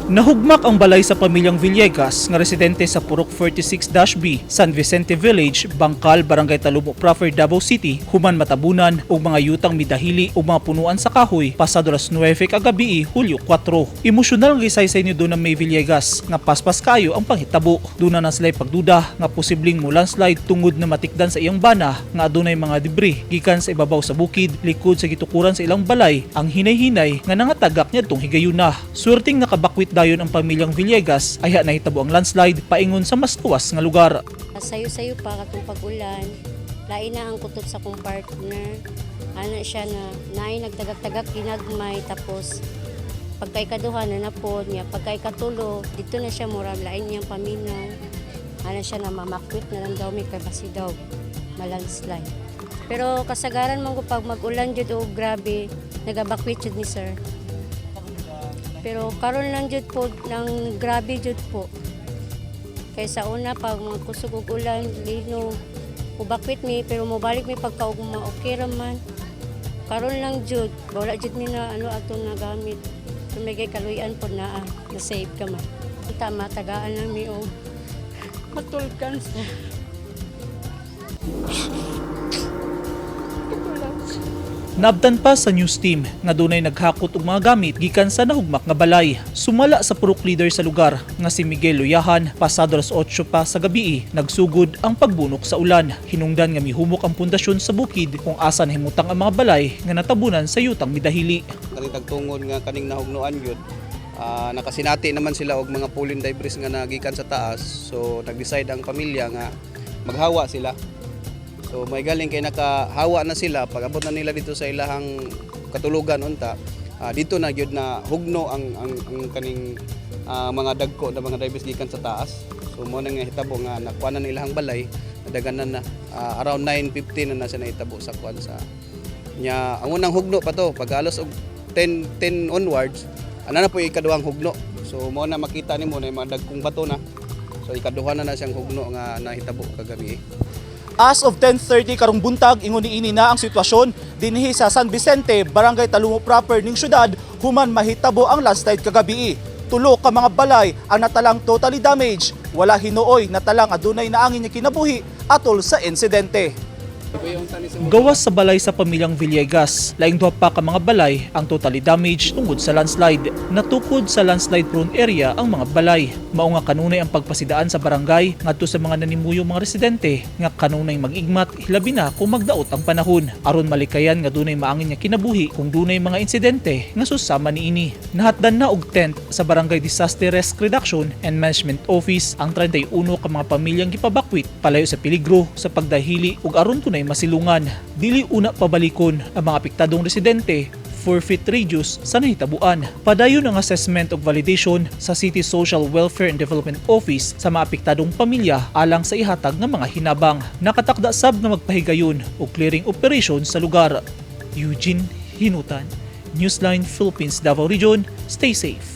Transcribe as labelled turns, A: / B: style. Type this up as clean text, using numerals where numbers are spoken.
A: Nahugmak ang balay sa pamilyang Villegas nga residente sa Purok 46-B, San Vicente Village, Bangkal, Barangay Talubo Proper, Davao City, human matabunan og mga yutang midahili o mga punuan sa kahoy pasado alas 9 kagabi, Hulyo 4. Emosyonal nga isaysay ni Dona May Villegas nga paspas kayo ang panghitabo. Duna na sila'y pagduda nga posibleng mo landslide tungod na matikdan sa iyang bana nga adunay mga debris gikan sa ibabaw sa bukid likod sa gitukuran sa ilang balay ang hinay-hinay nga nangatagak niadtong higayuna. Swerteng nakabakwit dayon ang pamilyang Villegas ay nahitabo ang landslide paingon sa mas tuwas nga lugar.
B: Sayo-sayo pa katong pag-ulan, lain na ang kutot sa kong partner. Ana siya na naay nagtagak-tagak ginagmay tapos pagkaikaduhan na napod niya, pagkaikatulo dito na siya murag lain niyang paminaw. Ana siya na mamakwit na lang daw may kasi daw malandslide. Pero kasagaran man ko pag mag-ulan jud o grabe, nagabakwit jud ni sir. Pero karon lang jud po nang grabe jud po. Kaysa una pag magkusog og ulan, lino ubakwit mi pero mobalik mi pagkaugma okay ra man. Karon lang jud, wala jud mi na ano ato nagamit. Tumigay kaluyan po na save ka man. Tama tagaan lang mi og matulkan sa.
A: Nabdan pa sa news team nga dunay naghakot og mga gamit gikan sa nahugmak nga balay. Sumala sa purok leader sa lugar nga si Miguel Luyahan pasado alas 8 pa sa gabi nagsugod ang pagbunok sa ulan. Hinungdan nga mihumok ang pundasyon sa bukid kung asa nahimutang ang mga balay nga natabunan sa yutang midahili.
C: Kaning tagtungod nga kaning nahugnoan yun. Nakasinati naman sila og mga pulling debris nga nagikan sa taas. So nag-decide ang pamilya nga maghawa sila. So may galing kay nakahawa na sila pag abot na nila dito sa ilahang katulugan unta. Dito na gyud na hugno ang kaning mga dagko na mga debris gikan sa taas. So mo nang hitabo nga nakuha na ilahang balay, nadaganan na around 9:15 na siya nahitabo sa kuan sa nya. Ang unang hugno pa to pag alos og 10 onwards, ana na po ikaduhang hugno. So mo na makita nimo na mga dagkong bato na. So ikaduha na siyang hugno nga nahitabo kagabi.
A: As of 10:30 karong buntag, ingon niini na ang sitwasyon dinhi sa San Vicente, Barangay Talumo Proper ning syudad, human mahitabo ang landslide kagabi. Tulo ka mga balay ang natalang totally damaged. Wala hinuoy natalang adunay naangin nga kinabuhi atol sa insidente. Gawas sa balay sa pamilyang Villegas, laing duha pa ka mga balay ang totally damaged tungod sa landslide. Natukod sa landslide prone area ang mga balay. Mao nga kanunay ang pagpasidaan sa barangay ngadto sa mga nanimuyong mga residente nga kanunay mag-igmat hilabi na kung magdaot ang panahon aron malikayan nga dunay maangin nga kinabuhi kung dunay mga insidente nga susama niini. Nahatdan na og tent sa Barangay Disaster Risk Reduction and Management Office ang 31 ka mga pamilyang gipabakwit palayo sa peligro sa pagdahili ug aron kunay masilungan. Dili una pabalikon ang mga apektadong residente 4 feet radius sa nahitabuan. Padayon ang assessment of validation sa City Social Welfare and Development Office sa mga apektadong pamilya alang sa ihatag ng mga hinabang. Nakatakda sab na magpahigayon o clearing operation sa lugar. Eugene Hinutan, Newsline Philippines, Davao Region. Stay safe.